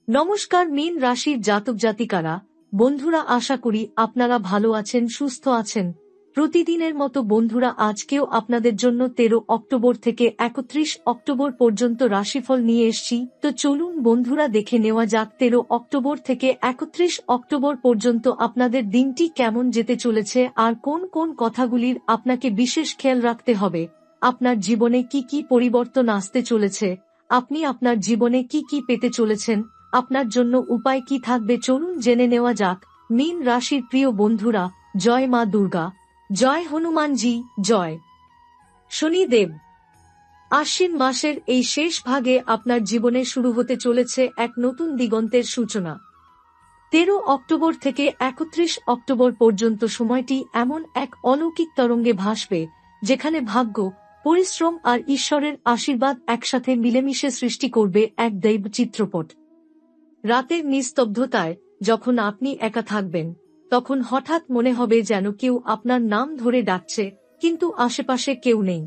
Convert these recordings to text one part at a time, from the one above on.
নমস্কার মীন রাশির জাতক জাতিকারা, বন্ধুরা, আশা করি আপনারা ভালো আছেন, সুস্থ আছেন। প্রতিদিনের মতো বন্ধুরা, আজকেও আপনাদের জন্য 13 অক্টোবর থেকে 31 অক্টোবর পর্যন্ত রাশিফল নিয়ে এসেছি। তো চলুন বন্ধুরা, দেখে নেওয়া যাক 13 অক্টোবর থেকে 31 অক্টোবর পর্যন্ত আপনাদের দিনটি কেমন যেতে চলেছে আর কোন কোন কথাগুলির আপনাকে বিশেষ খেয়াল রাখতে হবে। আপনার জীবনে কি কি পরিবর্তন আসতে চলেছে, আপনি আপনার জীবনে কি কি পেতে চলেছেন, আপনার জন্য উপায় কি থাকবে, চলুন জেনে নেওয়া যাক। মীন রাশির প্রিয় বন্ধুরা, জয় মা দুর্গা, জয় হনুমানজি, জয় শনিদেব। আশ্বিন মাসের এই শেষ ভাগে আপনার জীবনে শুরু হতে চলেছে এক নতুন দিগন্তের সূচনা। 13 অক্টোবর থেকে 31 অক্টোবর পর্যন্ত সময়টি এমন এক অলৌকিক তরঙ্গে ভাসবে, যেখানে ভাগ্য, পরিশ্রম আর ঈশ্বরের আশীর্বাদ একসাথে মিলেমিশে সৃষ্টি করবে এক দৈব চিত্রপট। রাতের নিস্তব্ধতায় যখন আপনি একা থাকবেন, তখন হঠাৎ মনে হবে যেন কেউ আপনার নাম ধরে ডাকছে, কিন্তু আশেপাশে কেউ নেই।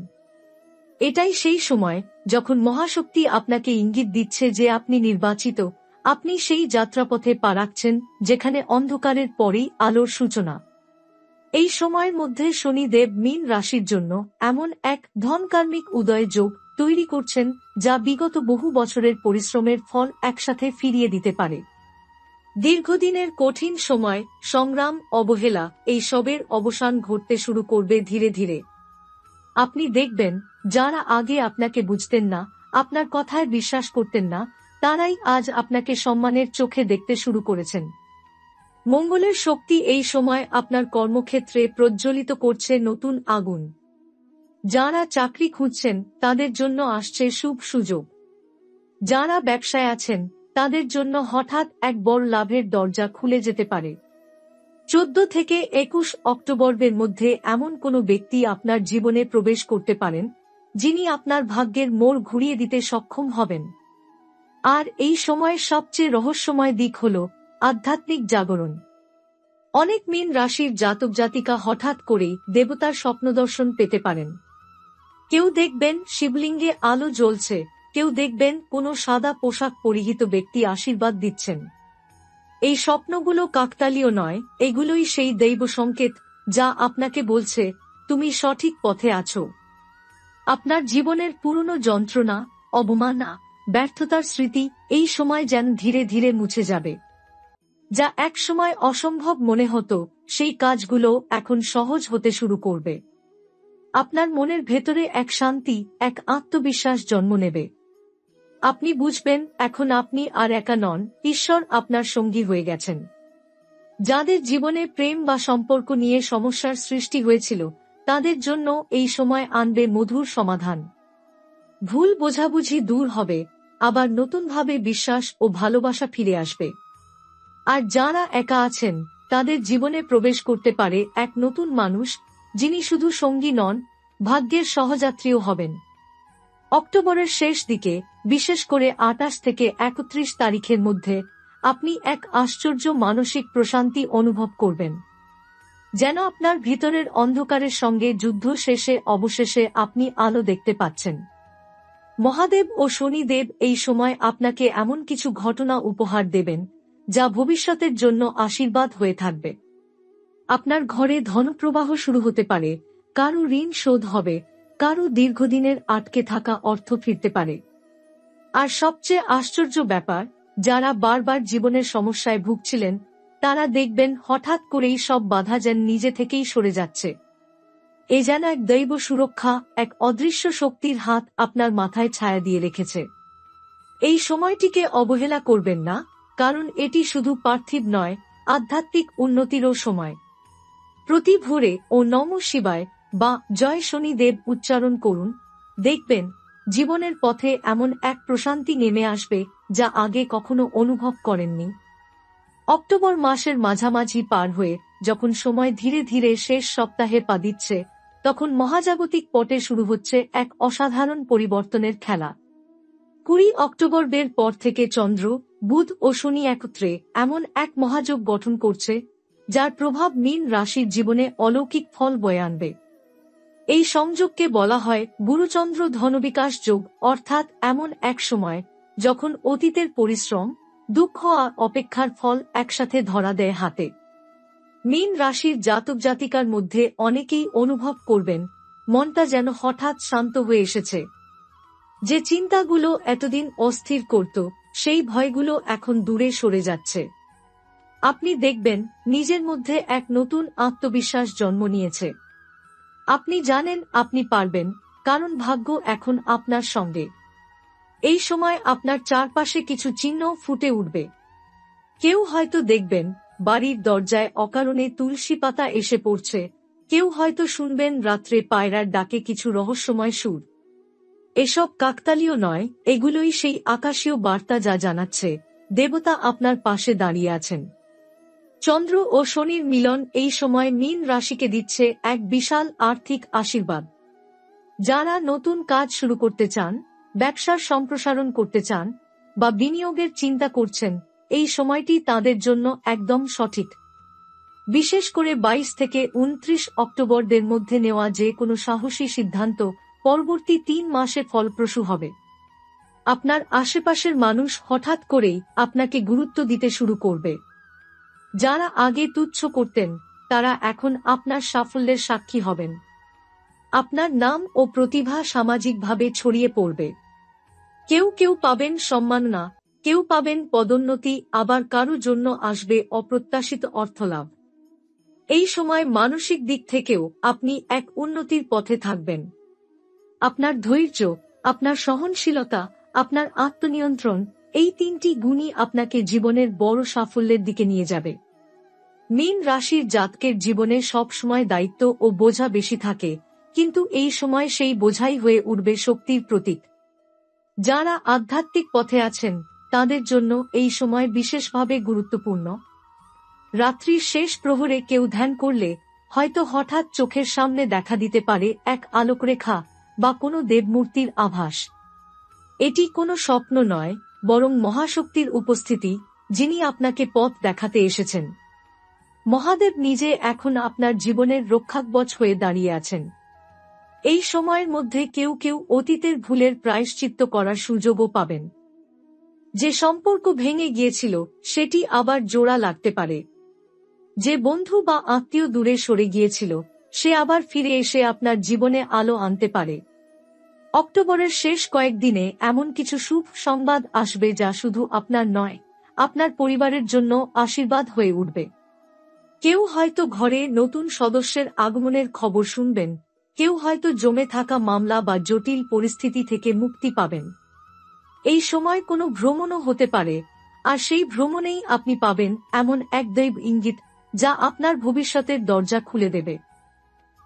এটাই সেই সময় যখন মহাশক্তি আপনাকে ইঙ্গিত দিচ্ছে যে আপনি নির্বাচিত, আপনি সেই যাত্রাপথে পা রাখছেন যেখানে অন্ধকারের পরেই আলোর সূচনা। এই সময়ের মধ্যে শনিদেব মীন রাশির জন্য এমন এক ধনকার্মিক উদয় যোগ তৈরি করছেন, যা বিগত বহু বছরের পরিশ্রমের ফল একসাথে ফিরিয়ে দিতে পারে। দীর্ঘদিনের কঠিন সময়, সংগ্রাম, অবহেলা, এই সবের অবসান ঘটতে শুরু করবে ধীরে ধীরে। আপনি দেখবেন, যারা আগে আপনাকে বুঝতেন না, আপনার কথায় বিশ্বাস করতেন না, তারাই আজ আপনাকে সম্মানের চোখে দেখতে শুরু করেছেন। মঙ্গলের শক্তি এই সময় আপনার কর্মক্ষেত্রে প্রজ্বলিত করছে নতুন আগুন। যারা চাকরি খুঁজছেন তাদের জন্য আসছে শুভ সুযোগ। যারা ব্যবসায় আছেন তাদের জন্য হঠাৎ এক বড় লাভের দরজা খুলে যেতে পারে। 14 থেকে 21 অক্টোবরের মধ্যে এমন কোনো ব্যক্তি আপনার জীবনে প্রবেশ করতে পারেন, যিনি আপনার ভাগ্যের মোড় ঘুরিয়ে দিতে সক্ষম হবেন। আর এই সময়ের সবচেয়ে রহস্যময় দিক হল আধ্যাত্মিক জাগরণ। অনেক মীন রাশির জাতক জাতিকা হঠাৎ করেই দেবতার স্বপ্নদর্শন পেতে পারেন। কেউ দেখবেন শিবলিঙ্গে আলো জ্বলছে, কেউ দেখবেন কোনো সাদা পোশাক পরিহিত ব্যক্তি আশীর্বাদ দিচ্ছেন। এই স্বপ্নগুলো কাকতালীয় নয়, এগুলোই সেই দৈব সংকেত যা আপনাকে বলছে তুমি সঠিক পথে আছো। আপনার জীবনের পুরনো যন্ত্রণা, অবমাননা, ব্যর্থতার স্মৃতি এই সময় যেন ধীরে ধীরে মুছে যাবে। যা একসময় অসম্ভব মনে হতো, সেই কাজগুলো এখন সহজ হতে শুরু করবে। আপনার মনের ভেতরে এক শান্তি, এক আত্মবিশ্বাস জন্ম নেবে। আপনি বুঝবেন এখন আপনি আর একা নন, ঈশ্বর আপনার সঙ্গী হয়ে গেছেন। যাদের জীবনে প্রেম বা সম্পর্ক নিয়ে সমস্যার সৃষ্টি হয়েছিল, তাদের জন্য এই সময় আনবে মধুর সমাধান। ভুল বোঝাবুঝি দূর হবে, আবার নতুনভাবে বিশ্বাস ও ভালোবাসা ফিরে আসবে। আর যারা একা আছেন, তাদের জীবনে প্রবেশ করতে পারে এক নতুন মানুষ, যিনি শুধু সঙ্গী নন, ভাগ্যের সহযাত্রীও হবেন। অক্টোবরের শেষ দিকে, বিশেষ করে 28 থেকে 31 তারিখের মধ্যে, আপনি এক আশ্চর্য মানসিক প্রশান্তি অনুভব করবেন। যেন আপনার ভিতরের অন্ধকারের সঙ্গে যুদ্ধ শেষে অবশেষে আপনি আলো দেখতে পাচ্ছেন। মহাদেব ও শনিদেব এই সময় আপনাকে এমন কিছু ঘটনা উপহার দেবেন, যা ভবিষ্যতের জন্য আশীর্বাদ হয়ে থাকবে। আপনার ঘরে ধনপ্রবাহ শুরু হতে পারে, কারো ঋণ শোধ হবে, কারো দীর্ঘদিনের আটকে থাকা অর্থ ফিরতে পারে। আর সবচেয়ে আশ্চর্য ব্যাপার, যারা বারবার জীবনের সমস্যায় ভুগছিলেন, তারা দেখবেন হঠাৎ করেই সব বাধা যেন নিজে থেকেই সরে যাচ্ছে। এ যেন এক দৈব সুরক্ষা, এক অদৃশ্য শক্তির হাত আপনার মাথায় ছায়া দিয়ে রেখেছে। এই সময়টিকে অবহেলা করবেন না, কারণ এটি শুধু পার্থিব নয়, আধ্যাত্মিক উন্নতিরও সময়। প্রতি ভোরে ও নমঃ শিবায় বা জয় শনিদেব উচ্চারণ করুন, দেখবেন জীবনের পথে এমন এক প্রশান্তি নেমে আসবে যা আগে কখনো অনুভব করেননি। অক্টোবর মাসের মাঝামাঝি পার হয়ে যখন সময় ধীরে ধীরে শেষ সপ্তাহে পা দিচ্ছে, তখন মহাজাগতিক পটে শুরু হচ্ছে এক অসাধারণ পরিবর্তনের খেলা। 20 অক্টোবরের পর থেকে চন্দ্র, বুধ ও শনি একত্রে এমন এক মহাযোগ গঠন করছে, যার প্রভাব মীন রাশির জীবনে অলৌকিক ফল বয়ে আনবে। এই সংযোগকে বলা হয় গুরুচন্দ্র ধনবিকাশ যোগ, অর্থাৎ এমন এক সময় যখন অতীতের পরিশ্রম, দুঃখ আর অপেক্ষার ফল একসাথে ধরা দেয় হাতে। মীন রাশির জাতক জাতিকার মধ্যে অনেকেই অনুভব করবেন মনটা যেন হঠাৎ শান্ত হয়ে এসেছে। যে চিন্তাগুলো এতদিন অস্থির করত সেই ভয়গুলো এখন দূরে সরে যাচ্ছে। আপনি দেখবেন নিজের মধ্যে এক নতুন আত্মবিশ্বাস জন্ম নিয়েছে। আপনি জানেন আপনি পারবেন, কারণ ভাগ্য এখন আপনার সঙ্গে। এই সময় আপনার চারপাশে কিছু চিহ্ন ফুটে উঠবে। কেউ হয়তো দেখবেন বাড়ির দরজায় অকারণে তুলসী পাতা এসে পড়ছে, কেউ হয়তো শুনবেন রাত্রে পায়রার ডাকে কিছু রহস্যময় সুর। এসব কাকতালীয় নয়, এগুলোই সেই আকাশীয় বার্তা যা জানাচ্ছে দেবতা আপনার পাশে দাঁড়িয়ে আছেন। চন্দ্র ও শনির মিলন এই সময় মীন রাশিকে দিচ্ছে এক বিশাল আর্থিক আশীর্বাদ। যারা নতুন কাজ শুরু করতে চান, ব্যবসার সম্প্রসারণ করতে চান বা বিনিয়োগের চিন্তা করছেন, এই সময়টি তাদের জন্য একদম সঠিক। বিশেষ করে 22 থেকে 29 অক্টোবরদের মধ্যে নেওয়া যে কোনো সাহসী সিদ্ধান্ত পরবর্তী 3 মাসে ফলপ্রসূ হবে। আপনার আশেপাশের মানুষ হঠাৎ করেই আপনাকে গুরুত্ব দিতে শুরু করবে। যারা আগে তুচ্ছ করতেন তারা এখন আপনার সাফল্যের সাক্ষী হবেন। আপনার নাম ও প্রতিভা সামাজিকভাবে ছড়িয়ে পড়বে। কেউ কেউ পাবেন সম্মাননা, কেউ পাবেন পদোন্নতি, আবার কারো জন্য আসবে অপ্রত্যাশিত অর্থলাভ। এই সময় মানসিক দিক থেকেও আপনি এক উন্নতির পথে থাকবেন। আপনার ধৈর্য, আপনার সহনশীলতা, আপনার আত্মনিয়ন্ত্রণ, এই 3টি গুণই আপনাকে জীবনের বড় সাফল্যের দিকে নিয়ে যাবে। মীন রাশির জাতকের জীবনে সবসময় দায়িত্ব ও বোঝা বেশি থাকে, কিন্তু এই সময় সেই বোঝাই হয়ে উঠবে শক্তির প্রতীক। যারা আধ্যাত্মিক পথে আছেন তাদের জন্য এই সময় বিশেষভাবে গুরুত্বপূর্ণ। রাত্রির শেষ প্রহরে কেউ ধ্যান করলে হয়তো হঠাৎ চোখের সামনে দেখা দিতে পারে এক আলোকরেখা বা কোনো দেবমূর্তির আভাস। এটি কোনো স্বপ্ন নয়, বরং মহাশক্তির উপস্থিতি, যিনি আপনাকে পথ দেখাতে এসেছেন। মহাদেব নিজে এখন আপনার জীবনের রক্ষাকবচ হয়ে দাঁড়িয়ে আছেন। এই সময়ের মধ্যে কেউ কেউ অতীতের ভুলের প্রায়শ্চিত্ত করার সুযোগও পাবেন। যে সম্পর্ক ভেঙে গিয়েছিল সেটি আবার জোড়া লাগতে পারে। যে বন্ধু বা আত্মীয় দূরে সরে গিয়েছিল সে আবার ফিরে এসে আপনার জীবনে আলো আনতে পারে। অক্টোবরের শেষ কয়েকদিনে এমন কিছু শুভ সংবাদ আসবে যা শুধু আপনার নয়, আপনার পরিবারের জন্য আশীর্বাদ হয়ে উঠবে। কেউ হয়তো ঘরে নতুন সদস্যের আগমনের খবর শুনবেন, কেউ হয়তো জমে থাকা মামলা বা জটিল পরিস্থিতি থেকে মুক্তি পাবেন। এই সময় কোনো ভ্রমণও হতে পারে, আর সেই ভ্রমণেই আপনি পাবেন এমন এক দৈব ইঙ্গিত যা আপনার ভবিষ্যতের দরজা খুলে দেবে।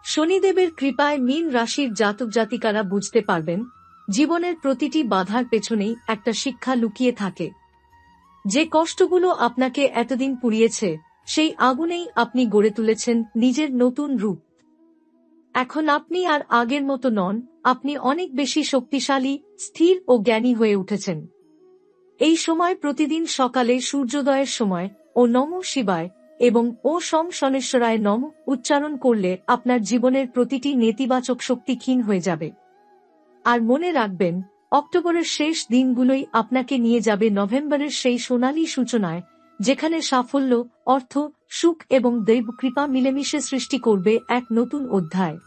শনিদেবের কৃপায় মীন রাশির জাতক জাতিকারা বুঝতে পারবেন জীবনের প্রতিটি বাধার পেছনেই একটা শিক্ষা লুকিয়ে থাকে। যে কষ্টগুলো আপনাকে এতদিন পুড়িয়েছে সেই আগুনেই আপনি গড়ে তুলেছেন নিজের নতুন রূপ। এখন আপনি আর আগের মতো নন, আপনি অনেক বেশি শক্তিশালী, স্থির ও জ্ঞানী হয়ে উঠেছেন। এই সময় প্রতিদিন সকালে সূর্যোদয়ের সময় ও নমঃ শিবায় এবং ও শম শনেশ্বরায় নম উচ্চারণ করলে আপনার জীবনের প্রতিটি নেতিবাচক শক্তি ক্ষীণ হয়ে যাবে। আর মনে রাখবেন, অক্টোবরের শেষ দিনগুলোই আপনাকে নিয়ে যাবে নভেম্বরের সেই সোনালী সূচনায়, যেখানে সাফল্য, অর্থ, সুখ এবং দৈব কৃপা মিলেমিশে সৃষ্টি করবে এক নতুন অধ্যায়।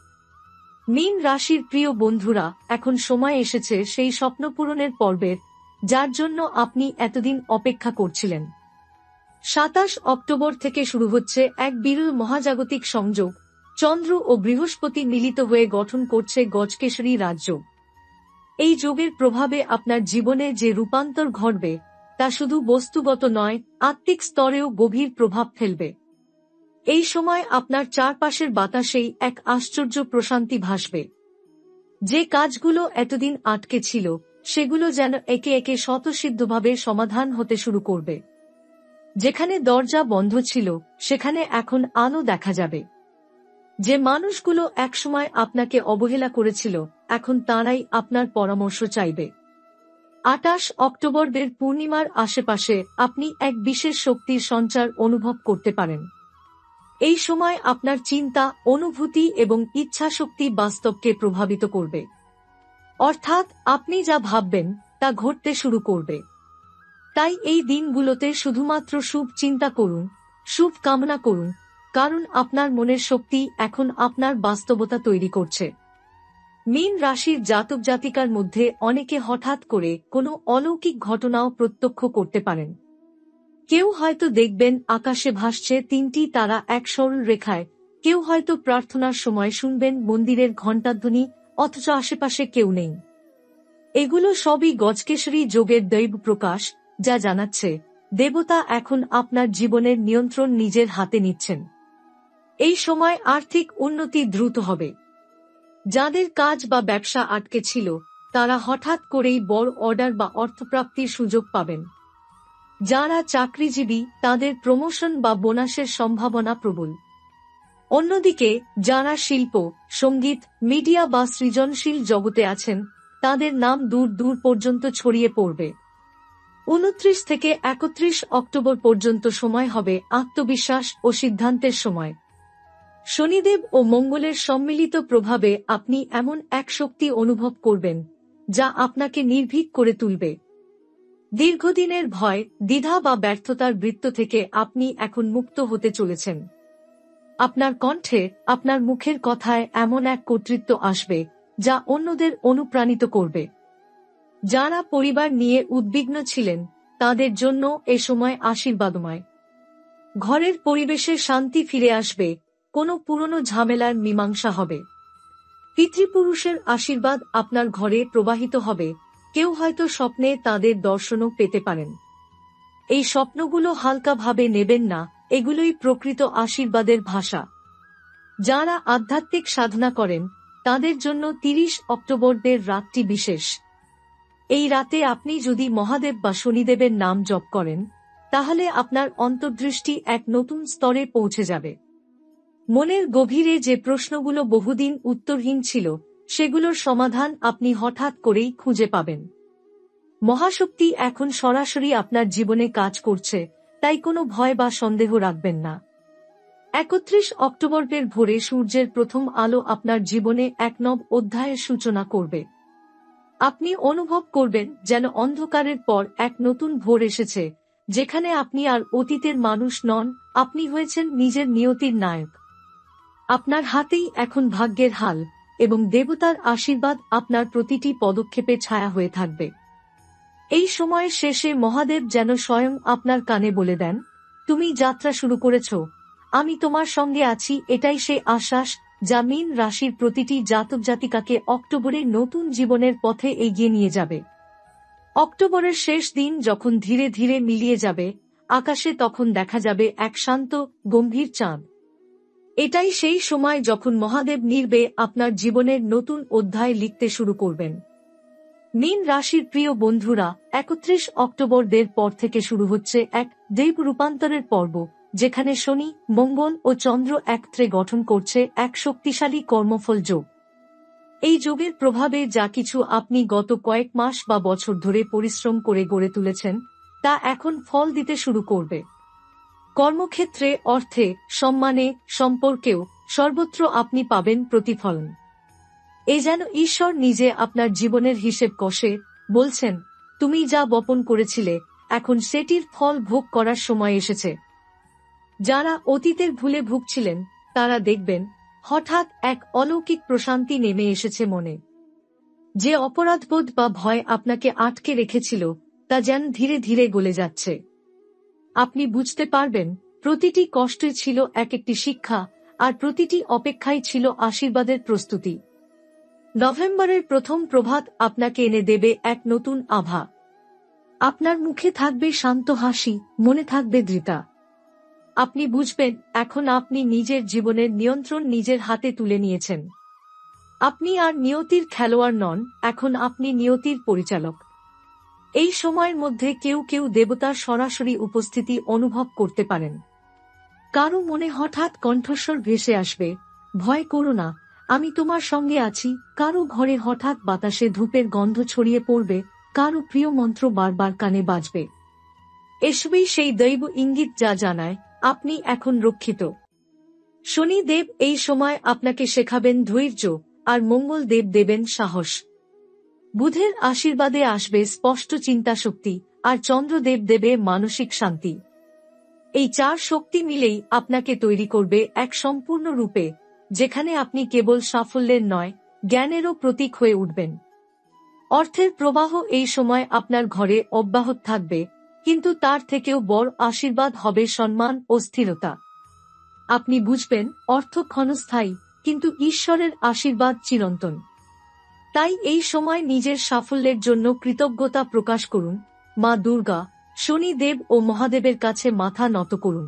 মীন রাশির প্রিয় বন্ধুরা, এখন সময় এসেছে সেই স্বপ্ন পূরণের পর্বের, যার জন্য আপনি এতদিন অপেক্ষা করছিলেন। 27 অক্টোবর থেকে শুরু হচ্ছে এক বিরল মহাজাগতিক সংযোগ। চন্দ্র ও বৃহস্পতি মিলিত হয়ে গঠন করছে গজকেশরী রাজযোগ। এই যোগের প্রভাবে আপনার জীবনে যে রূপান্তর ঘটবে তা শুধু বস্তুগত নয়, আত্মিক স্তরেও গভীর প্রভাব ফেলবে। এই সময় আপনার চারপাশের বাতাসেই এক আশ্চর্য প্রশান্তি ভাসবে। যে কাজগুলো এতদিন আটকে ছিল সেগুলো যেন একে একে স্বতঃসিদ্ধভাবে সমাধান হতে শুরু করবে। যেখানে দরজা বন্ধ ছিল সেখানে এখন আলো দেখা যাবে। যে মানুষগুলো একসময় আপনাকে অবহেলা করেছিল এখন তারাই আপনার পরামর্শ চাইবে। 28 অক্টোবরের পূর্ণিমার আশেপাশে আপনি এক বিশেষ শক্তির সঞ্চার অনুভব করতে পারেন। এই সময় আপনার চিন্তা, অনুভূতি এবং ইচ্ছাশক্তি বাস্তবকে প্রভাবিত করবে। অর্থাৎ আপনি যা ভাববেন তা ঘটতে শুরু করবে। তাই এই দিনগুলোতে শুধুমাত্র শুভ চিন্তা করুন, শুভ কামনা করুন, কারণ আপনার মনের শক্তি এখন আপনার বাস্তবতা তৈরি করছে। মীন রাশির জাতক জাতিকার মধ্যে অনেকে হঠাৎ করে কোনো অলৌকিক ঘটনাও প্রত্যক্ষ করতে পারেন। কেউ হয়তো দেখবেন আকাশে ভাসছে 3টি তারা এক সরল রেখায়, কেউ হয়তো প্রার্থনার সময় শুনবেন মন্দিরের ঘণ্টাধ্বনি, অথচ আশেপাশে কেউ নেই। এগুলো সবই গজকেশরী যোগের দৈব প্রকাশ, যা জানাচ্ছে দেবতা এখন আপনার জীবনের নিয়ন্ত্রণ নিজের হাতে নিচ্ছেন। এই সময় আর্থিক উন্নতি দ্রুত হবে। যাদের কাজ বা ব্যবসা আটকে ছিল, তারা হঠাৎ করেই বড় অর্ডার বা অর্থপ্রাপ্তির সুযোগ পাবেন। যারা চাকরিজীবী, তাদের প্রমোশন বা বোনাসের সম্ভাবনা প্রবল। অন্যদিকে যারা শিল্প, সঙ্গীত, মিডিয়া বা সৃজনশীল জগতে আছেন, তাদের নাম দূর দূর পর্যন্ত ছড়িয়ে পড়বে। 29 থেকে 31 অক্টোবর পর্যন্ত সময় হবে আত্মবিশ্বাস ও সিদ্ধান্তের সময়। শনিদেব ও মঙ্গলের সম্মিলিত প্রভাবে আপনি এমন এক শক্তি অনুভব করবেন, যা আপনাকে নির্ভীক করে তুলবে। দীর্ঘদিনের ভয়, দ্বিধা বা ব্যর্থতার বৃত্ত থেকে আপনি এখন মুক্ত হতে চলেছেন। আপনার কণ্ঠে, আপনার মুখের কথায় এমন এক কর্তৃত্ব আসবে, যা অন্যদের অনুপ্রাণিত করবে। যারা পরিবার নিয়ে উদ্বিগ্ন ছিলেন, তাদের জন্য এ সময় আশীর্বাদময়। ঘরের পরিবেশে শান্তি ফিরে আসবে, কোনো পুরনো ঝামেলার মীমাংসা হবে। পিতৃপুরুষের আশীর্বাদ আপনার ঘরে প্রবাহিত হবে, কেউ হয়তো স্বপ্নে তাদের দর্শনও পেতে পারেন। এই স্বপ্নগুলো হালকাভাবে নেবেন না, এগুলোই প্রকৃত আশীর্বাদের ভাষা। যারা আধ্যাত্মিক সাধনা করেন, তাদের জন্য 30 অক্টোবরের রাতটি বিশেষ। এই রাতে আপনি যদি মহাদেব বা শনিদেবের নাম জপ করেন, তাহলে আপনার অন্তর্দৃষ্টি এক নতুন স্তরে পৌঁছে যাবে। মনের গভীরে যে প্রশ্নগুলো বহুদিন উত্তরহীন ছিল, সেগুলোর সমাধান আপনি হঠাৎ করেই খুঁজে পাবেন। মহাশক্তি এখন সরাসরি আপনার জীবনে কাজ করছে, তাই কোনো ভয় বা সন্দেহ রাখবেন না। 31 অক্টোবরের ভোরে সূর্যের প্রথম আলো আপনার জীবনে এক নব অধ্যায়ের সূচনা করবে। আপনি অনুভব করবেন যেন অন্ধকারের পর এক নতুন ভোর এসেছে, যেখানে আপনি আর অতীতের মানুষ নন, আপনি হয়েছেন নিজের নিয়তির নায়ক। আপনার হাতেই এখন ভাগ্যের হাল, এবং দেবতার আশীর্বাদ আপনার প্রতিটি পদক্ষেপে ছায়া হয়ে থাকবে। এই সময়ের শেষে মহাদেব যেন স্বয়ং আপনার কানে বলে দেন, তুমি যাত্রা শুরু করেছ, আমি তোমার সঙ্গে আছি। এটাই সেই আশ্বাস যা মীন রাশির প্রতিটি জাতক জাতিকাকে অক্টোবরে নতুন জীবনের পথে এগিয়ে নিয়ে যাবে। অক্টোবরের শেষ দিন যখন ধীরে ধীরে মিলিয়ে যাবে, আকাশে তখন দেখা যাবে এক শান্ত, গম্ভীর চাঁদ। এটাই সেই সময় যখন মহাদেব নির্বে আপনার জীবনের নতুন অধ্যায় লিখতে শুরু করবেন। মীন রাশির প্রিয় বন্ধুরা, 31 অক্টোবরের পর থেকে শুরু হচ্ছে এক দৈব রূপান্তরের পর্ব, যেখানে শনি, মঙ্গল ও চন্দ্র একত্রে গঠন করছে এক শক্তিশালী কর্মফল যোগ। এই যোগের প্রভাবে যা কিছু আপনি গত কয়েক মাস বা বছর ধরে পরিশ্রম করে গড়ে তুলেছেন, তা এখন ফল দিতে শুরু করবে। কর্মক্ষেত্রে, অর্থে, সম্মানে, সম্পর্কেও সর্বত্র আপনি পাবেন প্রতিফলন। এ যেন ঈশ্বর নিজে আপনার জীবনের হিসেব কষে বলছেন, তুমি যা বপন করেছিলে, এখন সেটির ফল ভোগ করার সময় এসেছে। যারা অতীতের ভুলে ভুগছিলেন, তারা দেখবেন হঠাৎ এক অলৌকিক প্রশান্তি নেমে এসেছে মনে। যে অপরাধবোধ বা ভয় আপনাকে আটকে রেখেছিল, তা যেন ধীরে ধীরে গলে যাচ্ছে। আপনি বুঝতে পারবেন, প্রতিটি কষ্টই ছিল এক একটি শিক্ষা, আর প্রতিটি অপেক্ষাই ছিল আশীর্বাদের প্রস্তুতি। নভেম্বরের প্রথম প্রভাত আপনাকে এনে দেবে এক নতুন আভা। আপনার মুখে থাকবে শান্ত হাসি, মনে থাকবে দৃঢ়তা। আপনি বুঝবেন, এখন আপনি নিজের জীবনের নিয়ন্ত্রণ নিজের হাতে তুলে নিয়েছেন। আপনি আর নিয়তির খেলোয়াড় নন, এখন আপনি নিয়তির পরিচালক। এই সময়ের মধ্যে কেউ কেউ দেবতার সরাসরি উপস্থিতি অনুভব করতে পারেন। কারো মনে হঠাৎ কণ্ঠস্বর ভেসে আসবে, ভয় করো না, আমি তোমার সঙ্গে আছি। কারো ঘরে হঠাৎ বাতাসে ধূপের গন্ধ ছড়িয়ে পড়বে, কারো প্রিয় মন্ত্র বারবার কানে বাজবে। এসবই সেই দৈব ইঙ্গিত যা জানায় আপনি এখন রক্ষিত। শনি দেব এই সময় আপনাকে শেখাবেন ধৈর্য, আর মঙ্গল দেব দেবেন সাহস। বুধের আশীর্বাদে আসবে স্পষ্ট চিন্তাশক্তি, আর চন্দ্রদেব দেবে মানসিক শান্তি। এই 4 শক্তি মিলেই আপনাকে তৈরি করবে এক সম্পূর্ণ রূপে, যেখানে আপনি কেবল সাফল্যের নয়, জ্ঞানেরও প্রতীক হয়ে উঠবেন। অর্থের প্রবাহ এই সময় আপনার ঘরে অব্যাহত থাকবে, কিন্তু তার থেকেও বড় আশীর্বাদ হবে সম্মান ও স্থিরতা। আপনি বুঝবেন, অর্থ ক্ষণস্থায়ী, কিন্তু ঈশ্বরের আশীর্বাদ চিরন্তন। তাই এই সময় নিজের সাফল্যের জন্য কৃতজ্ঞতা প্রকাশ করুন, মা দুর্গা, শনি দেব ও মহাদেবের কাছে মাথা নত করুন।